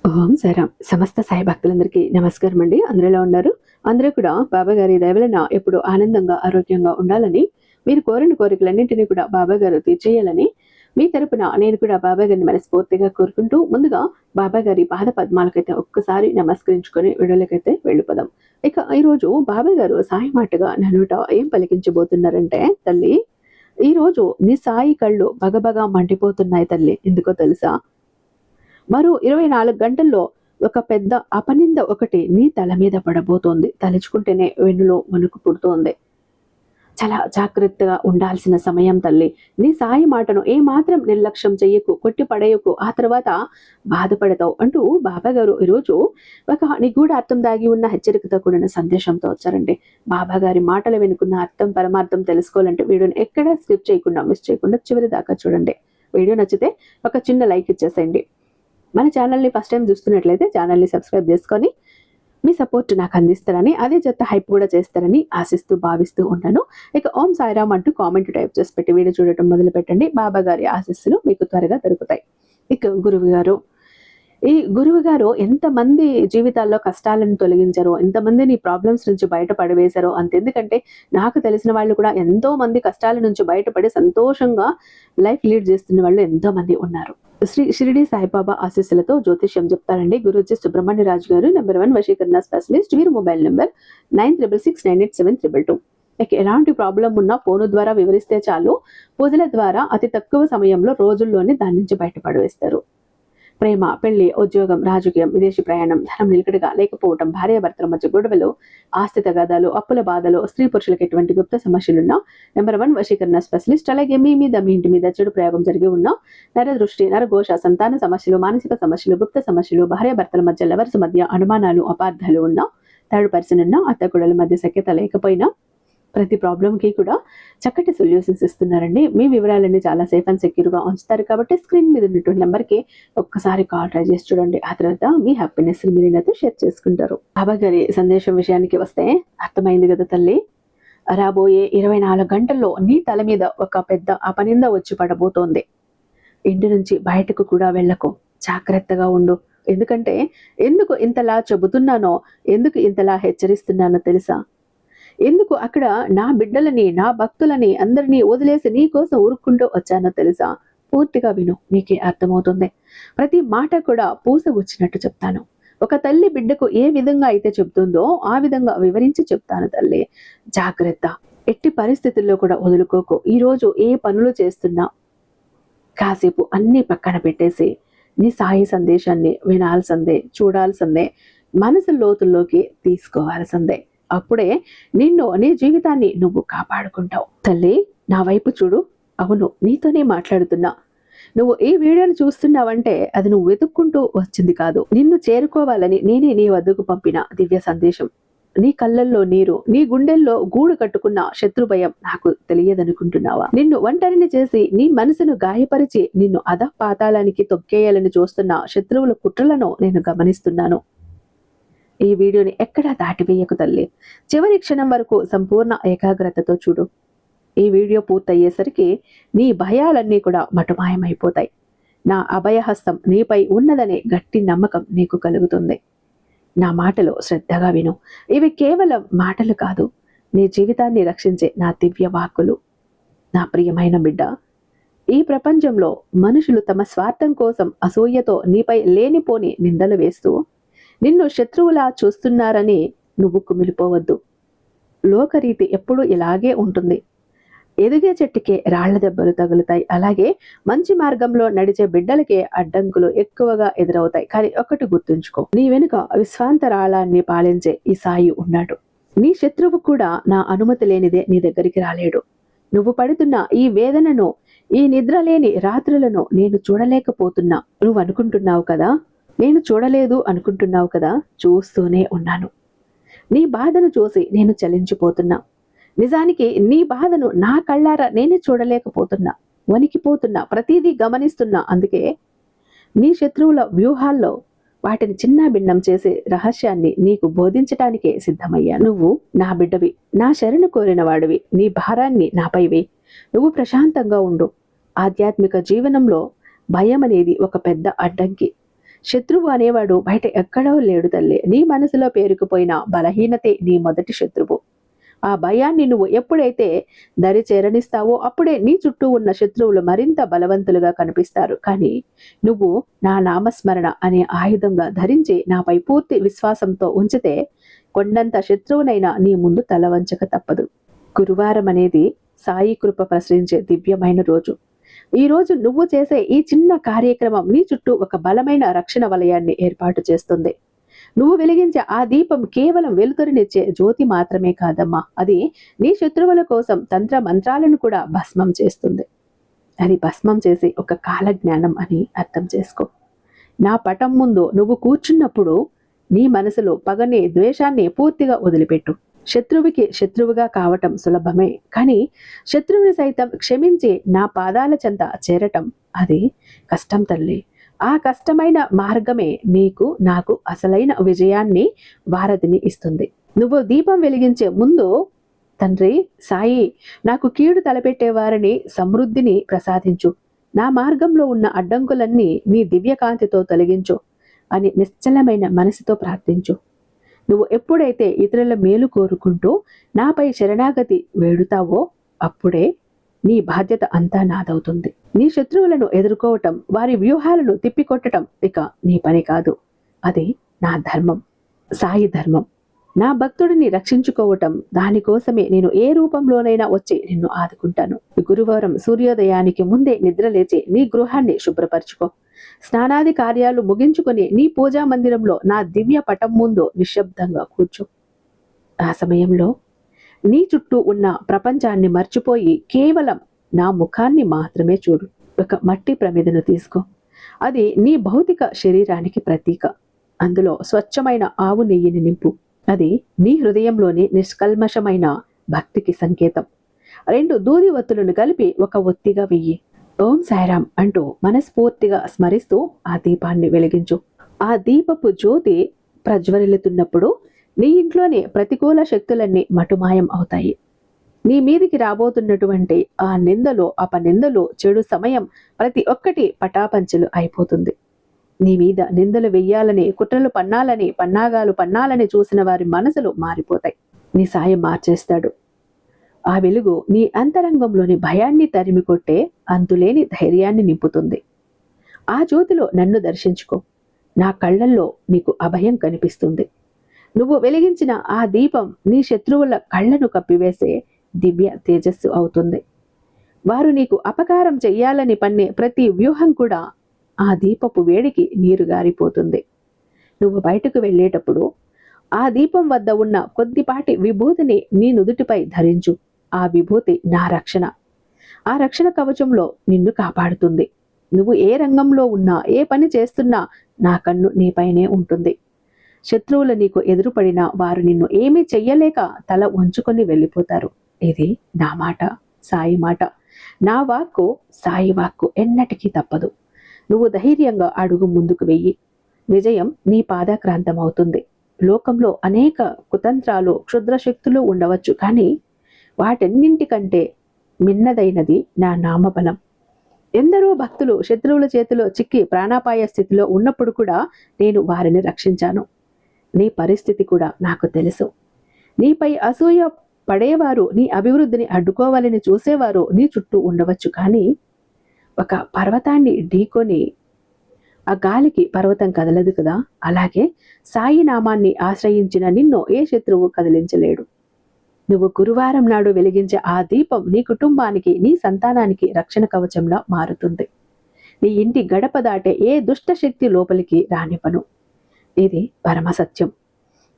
ఓం సాయిరాం. సమస్త సాయి భక్తులందరికీ నమస్కారం అండి. అందరూ ఎలా ఉన్నారు? అందరూ కూడా బాబా గారి దయ వలన ఎప్పుడు ఆనందంగా, ఆరోగ్యంగా ఉండాలని, మీరు కోరిన కోరికలన్నింటినీ కూడా బాబా గారు తీర్చేయాలని మీ తరపున నేను కూడా బాబా గారిని మనస్ఫూర్తిగా కోరుకుంటూ, ముందుగా బాబా గారి పాద పద్మాలకైతే ఒక్కసారి నమస్కరించుకొని వీడియోలకైతే వెళ్ళిపోదాం. ఇక ఈరోజు బాబా గారు సాయి మాటగా నా నోట ఏం పలికించబోతున్నారంటే, తల్లి ఈరోజు నీ సాయి కళ్ళు బగబగా మండిపోతున్నాయి తల్లి. ఎందుకో తెలుసా? మరో 24 గంటల్లో ఒక పెద్ద అపనింద ఒకటి నీ తల మీద పడబోతోంది. తలుచుకుంటేనే వెన్నులో వణుకు పుడుతోంది. చాలా జాగ్రత్తగా ఉండాల్సిన సమయం తల్లి. నీ సాయి మాటను ఏమాత్రం నిర్లక్ష్యం చెయ్యకు, కొట్టి పడేయకు, ఆ తర్వాత బాధపడతావు అంటూ బాబా గారు ఈరోజు ఒక నిగూఢ అర్థం దాగి ఉన్న హెచ్చరికతో కూడిన సందేశంతో వచ్చారండి. బాబా గారి మాటలు వెనుకున్న అర్థం పరమార్థం తెలుసుకోవాలంటే వీడియోని ఎక్కడా స్కిప్ చేయకుండా, మిస్ చేయకుండా చివరి దాకా చూడండి. వీడియో నచ్చితే ఒక చిన్న లైక్ ఇచ్చేసేయండి. మన ఛానల్ని ఫస్ట్ టైం చూస్తున్నట్లయితే ఛానల్ని సబ్స్క్రైబ్ చేసుకొని మీ సపోర్ట్ నాకు అందిస్తారని, అదే చెత్త హైప్ కూడా చేస్తారని ఆశిస్తూ భావిస్తూ ఉన్నాను. ఇక ఓం సాయిరామ్ అంటూ కామెంట్ టైప్ చేసి పెట్టి వీడియో చూడటం మొదలు పెట్టండి. బాబా గారి ఆశీస్సులు మీకు త్వరగా దొరుకుతాయి. ఇక ఈ గురువు గారు ఎంతమంది జీవితాల్లో కష్టాలను తొలగించారో, ఎంతమందిని ప్రాబ్లమ్స్ నుంచి బయటపడవేశారో అంతెందుకంటే నాకు తెలిసిన వాళ్ళు కూడా ఎంతో మంది కష్టాల నుంచి బయటపడి సంతోషంగా లైఫ్ లీడ్ చేస్తున్న వాళ్ళు ఎంతో మంది ఉన్నారు. శ్రీ షిరిడి సాయిబాబా ఆశీస్సులతో జ్యోతిష్యం చెప్తారండి గురూజీ సుబ్రహ్మణ్య రాజు గారు, #1 వశీకరణ స్పెషలిస్ట్. వీరి మొబైల్ నెంబర్ 96698732. ఇక ఎలాంటి ప్రాబ్లం ఉన్నా ఫోను ద్వారా వివరిస్తే చాలు, పూజల ద్వారా అతి తక్కువ సమయంలో రోజుల్లోనే దాని నుంచి బయటపడవేస్తారు. ప్రేమ, పెళ్లి, ఉద్యోగం, రాజకీయం, విదేశీ ప్రయాణం, ధనం నిలకడగా లేకపోవడం, భార్యాభర్తల మధ్య గొడవలు, ఆస్తి తగాదాలు, అప్పుల బాధలు, స్త్రీ పురుషులకు ఎటువంటి గుప్త సమస్యలున్నా #1 వశీకరణ స్పెషలిస్ట్. అలాగే మీ ఇంటి మీద చెడు ప్రయోగం జరిగి ఉన్నా, నరదృష్టి, నరఘోష, సంతాన సమస్యలు, మానసిక సమస్యలు, గుప్త సమస్యలు, భార్యాభర్తల మధ్య లవర్స్ మధ్య అనుమానాలు, అపార్థాలు ఉన్నా, థర్డ్ పర్సన్ ఉన్నా, అత్తగుడల మధ్య సఖ్యత లేకపోయినా ప్రతి ప్రాబ్లంకి కూడా చక్కటి సొల్యూషన్స్ ఇస్తున్నారండి. మీ వివరాలన్నీ చాలా సేఫ్ అండ్ సెక్యూర్గా ఉంచుతారు కాబట్టి స్క్రీన్ మీద ఉన్నటువంటి నెంబర్కి ఒక్కసారి కాల్ ట్రై చేసి చూడండి. ఆ తర్వాత మీ హ్యాపీనెస్ మీరు నాతో షేర్ చేసుకుంటారు. బాబా గారి సందేశం విషయానికి వస్తే, అర్థమైంది కదా తల్లి, రాబోయే 24 గంటల్లో నీ తల మీద ఒక పెద్ద అపనింద వచ్చి పడబోతోంది. ఇంటి నుంచి బయటకు కూడా వెళ్ళకు, జాగ్రత్తగా ఉండు. ఎందుకంటే ఎందుకు ఇంతలా చెబుతున్నానో, ఎందుకు ఇంతలా హెచ్చరిస్తున్నానో తెలుసా? ఎందుకు అక్కడ నా బిడ్డలని, నా భక్తులని అందరినీ వదిలేసి నీ కోసం ఊరుకుంటూ వచ్చానో తెలుసా? పూర్తిగా విను, నీకే అర్థమవుతుంది. ప్రతి మాట కూడా పూసగుచ్చినట్టు చెప్తాను. ఒక తల్లి బిడ్డకు ఏ విధంగా అయితే చెప్తుందో ఆ విధంగా వివరించి చెప్తాను తల్లి. జాగ్రత్త, ఎట్టి పరిస్థితుల్లో కూడా వదులుకోకు. ఈరోజు ఏ పనులు చేస్తున్నా కాసేపు అన్ని పక్కన పెట్టేసి నీ సాయి సందేశాన్ని వినాల్సిందే, చూడాల్సిందే, మనసు లోతుల్లోకి తీసుకోవాల్సిందే. అప్పుడే నీ జీవితాన్ని నువ్వు కాపాడుకుంటావు. తల్లి, నా వైపు చూడు. అవును, నీతోనే మాట్లాడుతున్నా. నువ్వు ఈ వీడియోని చూస్తున్నావంటే అది నువ్వు వెతుక్కుంటూ వచ్చింది కాదు, నిన్ను చేరుకోవాలని నేనే నీ వద్దకు పంపిన దివ్య సందేశం. నీ కళ్ళల్లో నీరు, నీ గుండెల్లో గూడు కట్టుకున్న శత్రు భయం నాకు తెలియదనుకుంటున్నావా? నిన్ను ఒంటరిని చేసి నీ మనసును గాయపరిచి నిన్ను అధపాతాళానికి తొక్కేయాలని చూస్తున్న శత్రువుల కుట్రలను నేను గమనిస్తున్నాను. ఈ వీడియోని ఎక్కడా దాటివేయకు తల్లి. చివరి క్షణం వరకు సంపూర్ణ ఏకాగ్రతతో చూడు. ఈ వీడియో పూర్తయ్యేసరికి నీ భయాలన్నీ కూడా మటుమాయమైపోతాయి. నా అభయహస్తం నీపై ఉన్నదనే గట్టి నమ్మకం నీకు కలుగుతుంది. నా మాటలు శ్రద్ధగా విను. ఇవి కేవలం మాటలు కాదు, నీ జీవితాన్ని రక్షించే నా దివ్య వాక్కులు. నా ప్రియమైన బిడ్డ, ఈ ప్రపంచంలో మనుషులు తమ స్వార్థం కోసం అసూయతో నీపై లేనిపోని నిందలు వేస్తూ నిన్ను శత్రువులా చూస్తున్నారని నువ్వు కుమిలిపోవద్దు. లోకరీతి ఎప్పుడూ ఇలాగే ఉంటుంది. ఎదిగే చెట్టుకే రాళ్ల దెబ్బలు తగులుతాయి. అలాగే మంచి మార్గంలో నడిచే బిడ్డలకే అడ్డంకులు ఎక్కువగా ఎదురవుతాయి. కానీ ఒకటి గుర్తుంచుకో, నీ వెనుక విశ్వాంతరాళాన్ని పాలించే ఈ సాయి ఉన్నాడు. నీ శత్రువు కూడా నా అనుమతి లేనిదే నీ దగ్గరికి రాలేడు. నువ్వు పడుతున్న ఈ వేదనను, ఈ నిద్రలేని రాత్రులను నేను చూడలేకపోతున్నా. నువ్వు అనుకుంటున్నావు కదా, నేను చూడలేదు అనుకుంటున్నావు కదా, చూస్తూనే ఉన్నాను. నీ బాధను చూసి నేను చలించిపోతున్నా. నిజానికి నీ బాధను నా కళ్ళారా నేనే చూడలేకపోతున్నా, వణికిపోతున్నా, ప్రతిదీ గమనిస్తున్నా. అందుకే నీ శత్రువుల వ్యూహాల్లో వాటిని చిన్న భిన్నం చేసే రహస్యాన్ని నీకు బోధించటానికే సిద్ధమయ్యా. నువ్వు నా బిడ్డవి, నా శరణు కోరిన వాడివి. నీ భారాన్ని నాపైవి. నువ్వు ప్రశాంతంగా ఉండు. ఆధ్యాత్మిక జీవనంలో భయం అనేది ఒక పెద్ద అడ్డంకి. శత్రువు అనేవాడు బయట ఎక్కడో లేడు తల్లి. నీ మనసులో పేరుకుపోయిన బలహీనతే నీ మొదటి శత్రువు. ఆ భయాన్ని నువ్వు ఎప్పుడైతే దరి చేరనిస్తావో అప్పుడే నీ చుట్టూ ఉన్న శత్రువులు మరింత బలవంతులుగా కనిపిస్తారు. కానీ నువ్వు నా నామస్మరణ అనే ఆయుధంగా ధరించి నాపై పూర్తి విశ్వాసంతో ఉంచితే కొండంత శత్రువునైనా నీ ముందు తల వంచక తప్పదు. గురువారం అనేది సాయి కృప ప్రసరించే దివ్యమైన రోజు. ఈ రోజు నువ్వు చేసే ఈ చిన్న కార్యక్రమం నీ చుట్టూ ఒక బలమైన రక్షణ వలయాన్ని ఏర్పాటు చేస్తుంది. నువ్వు వెలిగించే ఆ దీపం కేవలం వెలుతురునిచ్చే జ్యోతి మాత్రమే కాదమ్మా, అది నీ శత్రువుల కోసం తంత్ర మంత్రాలను కూడా భస్మం చేస్తుంది. అది భస్మం చేసి ఒక కాలజ్ఞానం అని అర్థం చేసుకో. నా పటం ముందు నువ్వు కూర్చున్నప్పుడు నీ మనసులో పగని, ద్వేషాన్ని పూర్తిగా వదిలిపెట్టు. శత్రువుకి శత్రువుగా కావటం సులభమే, కానీ శత్రువుని సైతం క్షమించి నా పాదాల చెంత చేరటం అది కష్టం తల్లి. ఆ కష్టమైన మార్గమే నీకు నాకు అసలైన విజయాన్ని, వారధిని ఇస్తుంది. నువ్వు దీపం వెలిగించే ముందు తండ్రి సాయి, నాకు కీడు తలపెట్టేవారిని సమృద్ధిని ప్రసాదించు, నా మార్గంలో ఉన్న అడ్డంకులన్నీ నీ దివ్యకాంతితో తొలగించు అని నిశ్చలమైన మనసుతో ప్రార్థించు. నువ్వు ఎప్పుడైతే ఇతరుల మేలు కోరుకుంటూ నాపై శరణాగతి వేడుతావో అప్పుడే నీ బాధ్యత అంతా నాదవుతుంది. నీ శత్రువులను ఎదుర్కోవటం, వారి వ్యూహాలను తిప్పికొట్టడం ఇక నీ పని కాదు. అది నా ధర్మం, సాయి ధర్మం. నా భక్తుడిని రక్షించుకోవటం, దానికోసమే నేను ఏ రూపంలోనైనా వచ్చి నిన్ను ఆదుకుంటాను. గురువారం సూర్యోదయానికి ముందే నిద్రలేచి నీ గృహాన్ని శుభ్రపరచుకో. స్నానాది కార్యాలు ముగించుకొని నీ పూజా మందిరంలో నా దివ్య పటం ముందు నిశ్శబ్దంగా కూర్చో. ఆ సమయంలో నీ చుట్టూ ఉన్న ప్రపంచాన్ని మర్చిపోయి కేవలం నా ముఖాన్ని మాత్రమే చూడు. ఒక మట్టి ప్రమిదను తీసుకో. అది నీ భౌతిక శరీరానికి ప్రతీక. అందులో స్వచ్ఛమైన ఆవు నెయ్యిని నింపు. అది నీ హృదయంలోని నిష్కల్మషమైన భక్తికి సంకేతం. 2 దూది ఒత్తులను కలిపి ఒక ఒత్తిగా వెయ్యి. ఓం సాయిరాం అంటూ మనస్ఫూర్తిగా స్మరిస్తూ ఆ దీపాన్ని వెలిగించు. ఆ దీపపు జ్యోతి ప్రజ్వరిల్లుతున్నప్పుడు నీ ఇంట్లోని ప్రతికూల శక్తులన్నీ మటుమాయం అవుతాయి. నీ మీదికి రాబోతున్నటువంటి ఆ నిందలు, అపనిందలు, చెడు సమయం ప్రతి ఒక్కటి పటాపంచలు అయిపోతుంది. నీ మీద నిందలు వెయ్యాలని, కుట్రలు పన్నాలని, పన్నాగాలు పన్నాలని చూసిన వారి మనసులు మారిపోతాయి. నీ సాయం మార్చేస్తాడు. ఆ వెలుగు నీ అంతరంగంలోని భయాన్ని తరిమి కొట్టే అంతులేని ధైర్యాన్ని నింపుతుంది. ఆ జ్యోతిలో నన్ను దర్శించుకో. నా కళ్ళల్లో నీకు అభయం కనిపిస్తుంది. నువ్వు వెలిగించిన ఆ దీపం నీ శత్రువుల కళ్ళను కప్పివేసే దివ్య తేజస్సు అవుతుంది. వారు నీకు అపకారం చెయ్యాలని పన్నే ప్రతి వ్యూహం కూడా ఆ దీపపు వేడికి నీరు గారిపోతుంది. నువ్వు బయటకు వెళ్ళేటప్పుడు ఆ దీపం వద్ద ఉన్న కొద్దిపాటి విభూతిని నీ నుదుటిపై ధరించు. ఆ విభూతి నా రక్షణ. ఆ రక్షణ కవచంలో నిన్ను కాపాడుతుంది. నువ్వు ఏ రంగంలో ఉన్నా, ఏ పని చేస్తున్నా నా కన్ను నీపైనే ఉంటుంది. శత్రువులు నీకు ఎదురుపడినా వారు నిన్ను ఏమీ చెయ్యలేక తల వంచుకొని వెళ్ళిపోతారు. ఇది నా మాట, సాయి మాట. నా వాక్కు సాయి వాక్కు ఎన్నటికీ తప్పదు. నువ్వు ధైర్యంగా అడుగు ముందుకు వెయ్యి. విజయం నీ పాదాక్రాంతం అవుతుంది. లోకంలో అనేక కుతంత్రాలు, క్షుద్ర శక్తులు ఉండవచ్చు, కానీ వాటన్నింటికంటే మిన్నదైనది నా నామబలం. ఎందరో భక్తులు శత్రువుల చేతిలో చిక్కి ప్రాణాపాయ స్థితిలో ఉన్నప్పుడు కూడా నేను వారిని రక్షించాను. నీ పరిస్థితి కూడా నాకు తెలుసు. నీపై అసూయ పడేవారు, నీ అభివృద్ధిని అడ్డుకోవాలని చూసేవారు నీ చుట్టూ ఉండవచ్చు, కానీ ఒక పర్వతాన్ని ఢీకొని ఆ గాలికి పర్వతం కదలదు కదా, అలాగే సాయి నామాన్ని ఆశ్రయించిన నిన్ను ఏ శత్రువు కదిలించలేడు. నువ్వు గురువారం నాడు వెలిగించే ఆ దీపం నీ కుటుంబానికి, నీ సంతానానికి రక్షణ కవచంలా మారుతుంది. నీ ఇంటి గడప దాటే ఏ దుష్ట శక్తి లోపలికి రానివ్వను. ఇది పరమసత్యం.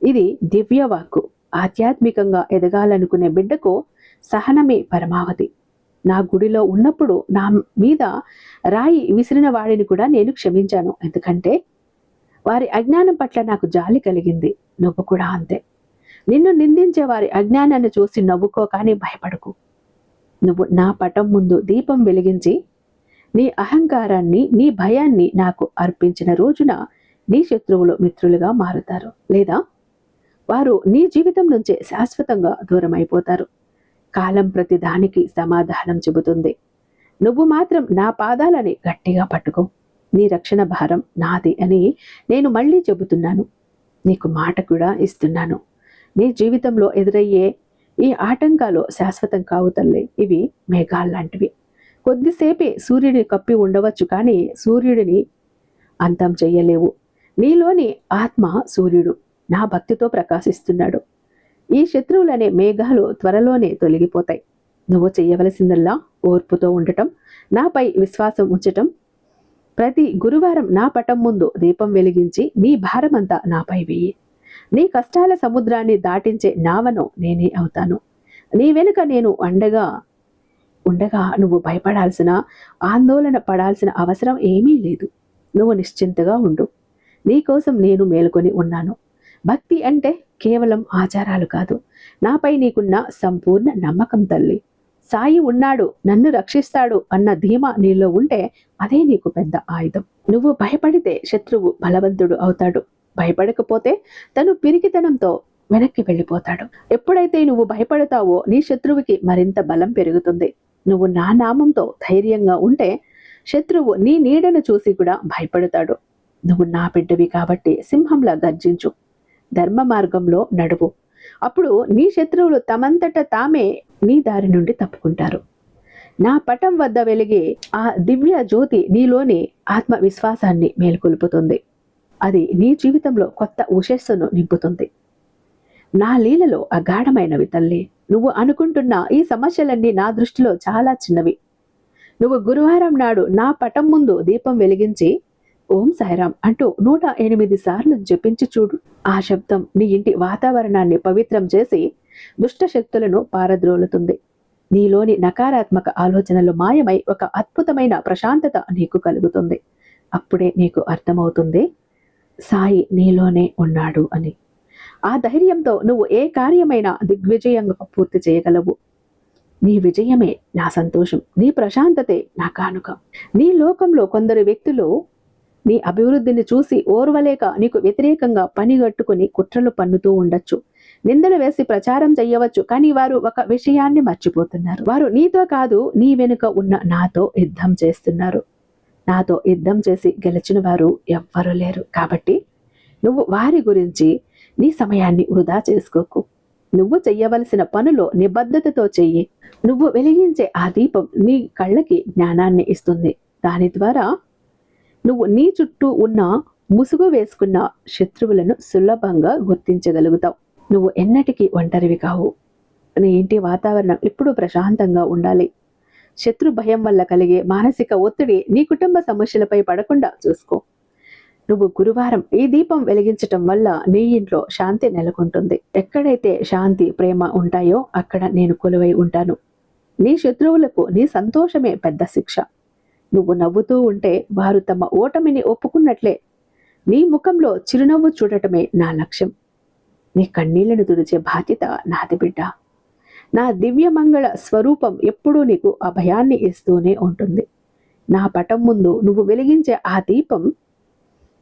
ఇది దివ్యవాక్కు. ఆధ్యాత్మికంగా ఎదగాలనుకునే బిడ్డకు సహనమే పరమావధి. నా గుడిలో ఉన్నప్పుడు నా మీద రాయి విసిరిన వాడిని కూడా నేను క్షమించాను. ఎందుకంటే వారి అజ్ఞానం పట్ల నాకు జాలి కలిగింది. నువ్వు కూడా అంతే. నిన్ను నిందించే వారి అజ్ఞానాన్ని చూసి నవ్వుకో, కానీ భయపడకు. నువ్వు నా పటం ముందు దీపం వెలిగించి నీ అహంకారాన్ని, నీ భయాన్ని నాకు అర్పించిన రోజున నీ శత్రువులు మిత్రులుగా మారుతారు, లేదా వారు నీ జీవితం నుంచే శాశ్వతంగా దూరం అయిపోతారు. కాలం ప్రతి దానికి సమాధానం చెబుతుంది. నువ్వు మాత్రం నా పాదాలని గట్టిగా పట్టుకో. నీ రక్షణ భారం నాది అని నేను మళ్ళీ చెబుతున్నాను. నీకు మాట కూడా ఇస్తున్నాను. నీ జీవితంలో ఎదురయ్యే ఈ ఆటంకాలు శాశ్వతం కావు తల్లి. ఇవి మేఘాల్లాంటివి. కొద్దిసేపే సూర్యుడిని కప్పి ఉండవచ్చు, కానీ సూర్యుడిని అంతం చెయ్యలేవు. నీలోని ఆత్మ సూర్యుడు నా భక్తితో ప్రకాశిస్తున్నాడు. ఈ శత్రువులనే మేఘాలు త్వరలోనే తొలగిపోతాయి. నువ్వు చెయ్యవలసిందల్లా ఓర్పుతో ఉండటం, నాపై విశ్వాసం ఉంచటం. ప్రతి గురువారం నా పటం ముందు దీపం వెలిగించి నీ భారమంతా నాపై వేయి. నీ కష్టాల సముద్రాన్ని దాటించే నావను నేనే అవుతాను. నీ వెనుక నేను ఉండగా నువ్వు భయపడాల్సిన, ఆందోళన పడాల్సిన అవసరం ఏమీ లేదు. నువ్వు నిశ్చింతగా ఉండు. నీకోసం నేను మేలుకొని ఉన్నాను. భక్తి అంటే కేవలం ఆచారాలు కాదు, నాపై నీకున్న సంపూర్ణ నమ్మకం తల్లి. సాయి ఉన్నాడు, నన్ను రక్షిస్తాడు అన్న ధీమా నీలో ఉంటే అదే నీకు పెద్ద ఆయుధం. నువ్వు భయపడితే శత్రువు బలవంతుడు అవుతాడు. భయపడకపోతే తను పిరికితనంతో వెనక్కి వెళ్ళిపోతాడు. ఎప్పుడైతే నువ్వు భయపడతావో నీ శత్రువుకి మరింత బలం పెరుగుతుంది. నువ్వు నా నామంతో ధైర్యంగా ఉంటే శత్రువు నీ నీడను చూసి కూడా భయపడతాడు. నువ్వు నా బిడ్డవి కాబట్టి సింహంలా గర్జించు, ధర్మ మార్గంలో నడువు. అప్పుడు నీ శత్రువులు తమంతట తామే నీ దారి నుండి తప్పుకుంటారు. నా పటం వద్ద వెలిగే ఆ దివ్య జ్యోతి నీలోని ఆత్మవిశ్వాసాన్ని మేల్కొల్పుతుంది. అది నీ జీవితంలో కొత్త ఉషస్సును నింపుతుంది. నా లీలలో అగాఢమైనవి తల్లి. నువ్వు అనుకుంటున్న ఈ సమస్యలన్నీ నా దృష్టిలో చాలా చిన్నవి. నువ్వు గురువారం నాడు నా పటం ముందు దీపం వెలిగించి ఓం సాయిరాం అంటూ 108 సార్లు జపించి చూడు. ఆ శబ్దం నీ ఇంటి వాతావరణాన్ని పవిత్రం చేసి దుష్ట శక్తులను పారద్రోలుతుంది. నీలోని నకారాత్మక ఆలోచనలు మాయమై ఒక అద్భుతమైన ప్రశాంతత నీకు కలుగుతుంది. అప్పుడే నీకు అర్థమవుతుంది సాయి నీలోనే ఉన్నాడు అని. ఆ ధైర్యంతో నువ్వు ఏ కార్యమైనా దిగ్విజయంగా పూర్తి చేయగలవు. నీ విజయమే నా సంతోషం, నీ ప్రశాంతతే నా కానుక. నీ లోకంలో కొందరు వ్యక్తులు నీ అభివృద్ధిని చూసి ఓర్వలేక నీకు వ్యతిరేకంగా పనిగట్టుకుని కుట్రలు పన్నుతూ ఉండొచ్చు, నిందలు వేసి ప్రచారం చెయ్యవచ్చు. కానీ వారు ఒక విషయాన్ని మర్చిపోతున్నారు. వారు నీతో కాదు, నీ వెనుక ఉన్న నాతో యుద్ధం చేస్తున్నారు. నాతో యుద్ధం చేసి గెలిచిన వారు ఎవ్వరూ లేరు. కాబట్టి నువ్వు వారి గురించి నీ సమయాన్ని వృధా చేసుకోకు. నువ్వు చెయ్యవలసిన పనులో నిబద్ధతతో చెయ్యి. నువ్వు వెలిగించే ఆ దీపం నీ కళ్ళకి జ్ఞానాన్ని ఇస్తుంది. దాని ద్వారా నువ్వు నీ చుట్టూ ఉన్న ముసుగు వేసుకున్న శత్రువులను సులభంగా గుర్తించగలుగుతావు. నువ్వు ఎన్నటికీ ఒంటరివి కావు. నీ ఇంటి వాతావరణం ఎప్పుడూ ప్రశాంతంగా ఉండాలి. శత్రు భయం వల్ల కలిగే మానసిక ఒత్తిడి నీ కుటుంబ సమస్యలపై పడకుండా చూసుకో. నువ్వు గురువారం ఈ దీపం వెలిగించటం వల్ల నీ ఇంట్లో శాంతి నెలకొంటుంది. ఎక్కడైతే శాంతి, ప్రేమ ఉంటాయో అక్కడ నేను కొలువై ఉంటాను. నీ శత్రువులకు నీ సంతోషమే పెద్ద శిక్ష. నువ్వు నవ్వుతూ ఉంటే వారు తమ ఓటమిని ఒప్పుకున్నట్లే. నీ ముఖంలో చిరునవ్వు చూడటమే నా లక్ష్యం. నీ కన్నీళ్లను తుడిచే బాధ్యత నాది బిడ్డ. నా దివ్యమంగళ స్వరూపం ఎప్పుడూ నీకు అభయాన్ని ఇస్తూనే ఉంటుంది. నా పటం ముందు నువ్వు వెలిగించే ఆ దీపం,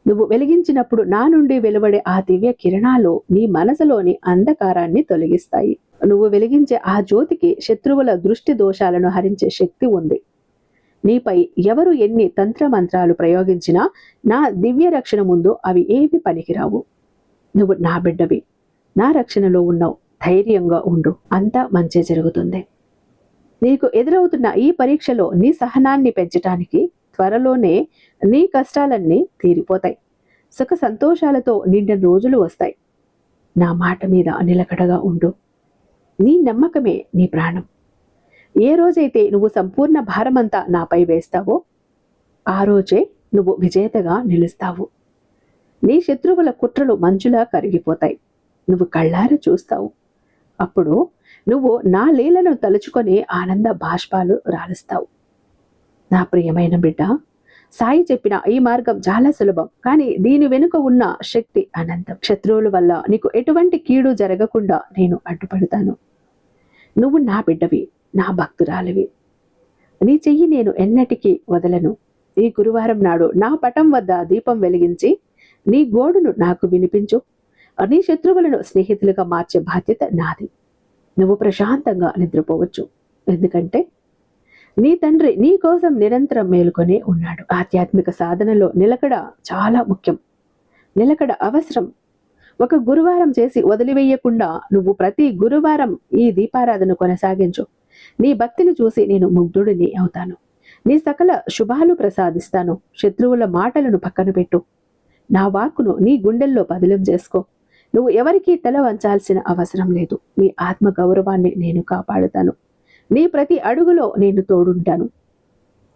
నువ్వు వెలిగించినప్పుడు నా నుండి వెలువడే ఆ దివ్య కిరణాలు నీ మనసులోని అంధకారాన్ని తొలగిస్తాయి. నువ్వు వెలిగించే ఆ జ్యోతికి శత్రువుల దృష్టి దోషాలను హరించే శక్తి ఉంది. నీపై ఎవరు ఎన్ని తంత్రమంత్రాలు ప్రయోగించినా నా దివ్య రక్షణ ముందు అవి ఏవి పనికిరావు. నువ్వు నా బిడ్డవి, నా రక్షణలో ఉన్నావు. ధైర్యంగా ఉండు, అంతా మంచి జరుగుతుంది. నీకు ఎదురవుతున్న ఈ పరీక్షలో నీ సహనాన్ని పెంచటానికి త్వరలోనే నీ కష్టాలన్నీ తీరిపోతాయి. సుఖ సంతోషాలతో నిండిన రోజులు వస్తాయి. నా మాట మీద నిలకడగా ఉండు. నీ నమ్మకమే నీ ప్రాణం. ఏ రోజైతే నువ్వు సంపూర్ణ భారమంతా నాపై వేస్తావో ఆ రోజే నువ్వు విజేతగా నిలుస్తావు. నీ శత్రువుల కుట్రలు మంచులా కరిగిపోతాయి. నువ్వు కళ్ళారా చూస్తావు. అప్పుడు నువ్వు నా లీలను తలుచుకొని ఆనంద బాష్పాలు రాలుస్తావు. నా ప్రియమైన బిడ్డ, సాయి చెప్పిన ఈ మార్గం చాలా సులభం, కానీ దీని వెనుక ఉన్న శక్తి అనంతం. శత్రువుల వల్ల నీకు ఎటువంటి కీడు జరగకుండా నేను అడ్డుపడతాను. నువ్వు నా బిడ్డవి, నా భక్తురాలివి. నీ చెయ్యి నేను ఎన్నటికీ వదలను. ఈ గురువారం నాడు నా పటం వద్ద దీపం వెలిగించి నీ గోడును నాకు వినిపించు. నీ శత్రువులను స్నేహితులుగా మార్చే బాధ్యత నాది. నువ్వు ప్రశాంతంగా నిద్రపోవచ్చు. ఎందుకంటే నీ తండ్రి నీ కోసం నిరంతరం మేలుకొని ఉన్నాడు. ఆధ్యాత్మిక సాధనలో నిలకడ చాలా ముఖ్యం. నిలకడ అవసరం. ఒక గురువారం చేసి వదిలివేయకుండా నువ్వు ప్రతి గురువారం ఈ దీపారాధన కొనసాగించు. నీ భక్తిని చూసి నేను ముగ్ధుడిని అవుతాను. నీ సకల శుభాలు ప్రసాదిస్తాను. శత్రువుల మాటలను పక్కన పెట్టు. నా వాక్కును నీ గుండెల్లో పదిలం చేసుకో. నువ్వు ఎవరికీ తల వంచాల్సిన అవసరం లేదు. నీ ఆత్మ గౌరవాన్ని నేను కాపాడుతాను. నీ ప్రతి అడుగులో నేను తోడుంటాను.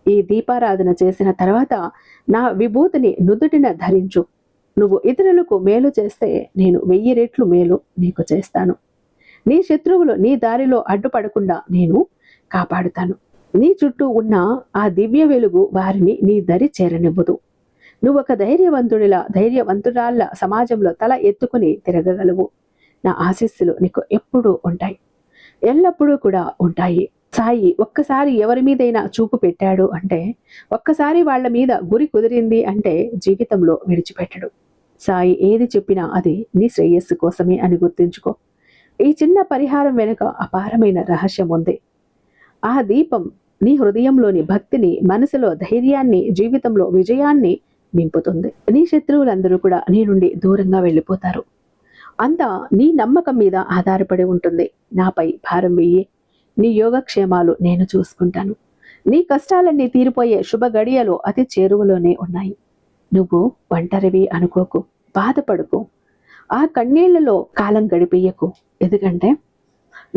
ఈ దీపారాధన చేసిన తర్వాత నా విభూతిని నుదుటిన ధరించు. నువ్వు ఇతరులకు మేలు చేస్తే నేను 1000 రెట్లు మేలు నీకు చేస్తాను. నీ శత్రువులు నీ దారిలో అడ్డుపడకుండా నేను కాపాడుతాను. నీ చుట్టూ ఉన్న ఆ దివ్య వెలుగు వారిని నీ దరి చేరనివ్వదు. నువ్వొక ధైర్యవంతురాళ్ళ సమాజంలో తల ఎత్తుకుని తిరగగలవు. నా ఆశీస్సులు నీకు ఎప్పుడూ ఉంటాయి, ఎల్లప్పుడూ కూడా ఉంటాయి. సాయి ఒక్కసారి ఎవరి మీదైనా చూపు పెట్టాడు అంటే, ఒక్కసారి వాళ్ళ మీద గురి కుదిరింది అంటే జీవితంలో విడిచిపెట్టడు. సాయి ఏది చెప్పినా అది నీ శ్రేయస్సు కోసమే అని గుర్తుంచుకో. ఈ చిన్న పరిహారం వెనుక అపారమైన రహస్యం ఉంది. ఆ దీపం నీ హృదయంలోని భక్తిని, మనసులో ధైర్యాన్ని, జీవితంలో విజయాన్ని నింపుతుంది. నీ శత్రువులందరూ కూడా నీ నుండి దూరంగా వెళ్ళిపోతారు. అంతా నీ నమ్మకం మీద ఆధారపడి ఉంటుంది. నాపై భారం వెయ్యి. నీ యోగక్షేమాలు నేను చూసుకుంటాను. నీ కష్టాలన్నీ తీరిపోయే శుభ గడియలు అతి చేరువలోనే ఉన్నాయి. నువ్వు ఒంటరివి అనుకోకు, బాధపడుకు. ఆ కన్నీళ్లలో కాలం గడిపేయకు. ఎందుకంటే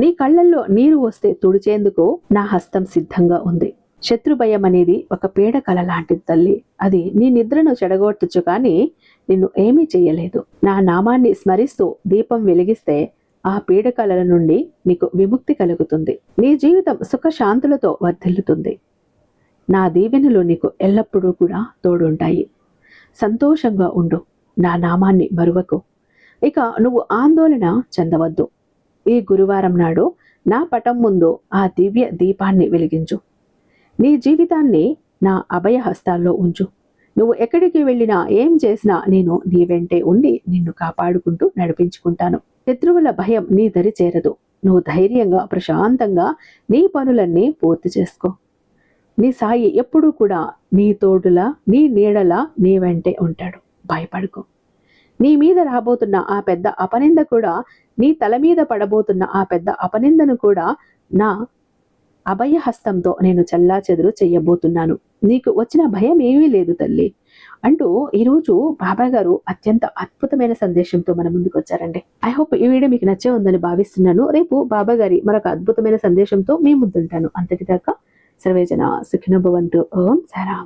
నీ కళ్ళల్లో నీరు వస్తే తుడిచేందుకు నా హస్తం సిద్ధంగా ఉంది. శత్రు భయం అనేది ఒక పీడకల లాంటిది తల్లి. అది నీ నిద్రను చెడగొట్టచ్చు, కానీ నిన్ను ఏమీ చెయ్యలేదు. నా నామాన్ని స్మరిస్తూ దీపం వెలిగిస్తే ఆ పీడకలల నుండి నీకు విముక్తి కలుగుతుంది. నీ జీవితం సుఖశాంతులతో వర్ధిల్లుతుంది. నా దీవెనలు నీకు ఎల్లప్పుడూ కూడా తోడుంటాయి. సంతోషంగా ఉండు. నా నామాన్ని మరువకు. ఇక నువ్వు ఆందోళన చెందవద్దు. ఈ గురువారం నాడు నా పటం ముందు ఆ దివ్య దీపాన్ని వెలిగించు. నీ జీవితాన్ని నా అభయ హస్తాల్లో ఉంచు. నువ్వు ఎక్కడికి వెళ్ళినా, ఏం చేసినా నేను నీ వెంటే ఉండి నిన్ను కాపాడుకుంటూ నడిపించుకుంటాను. శత్రువుల భయం నీ దరి చేరదు. నువ్వు ధైర్యంగా, ప్రశాంతంగా నీ పనులన్నీ పూర్తి చేసుకో. నీ సాయి ఎప్పుడూ కూడా నీ తోడులా, నీ నీడలా నీ వెంటే ఉంటాడు. భయపడుకో. నీ మీద రాబోతున్న ఆ పెద్ద అపనింద కూడా, నీ తల మీద పడబోతున్న ఆ పెద్ద అపనిందను కూడా నా అభయహస్తంతో నేను చెల్లాచెదురు చెయ్యబోతున్నాను. నీకు వచ్చిన భయం ఏమీ లేదు తల్లి అంటూ ఈరోజు బాబా గారు అత్యంత అద్భుతమైన సందేశంతో మన ముందుకు వచ్చారండి. ఐ హోప్ ఈ వీడియో మీకు నచ్చే ఉందని భావిస్తున్నాను. రేపు బాబా గారి మరొక అద్భుతమైన సందేశంతో మీ ముందుంటాను. అంతటిదాకా సర్వేజన సుఖినో భవంతు. ఓం సారాం.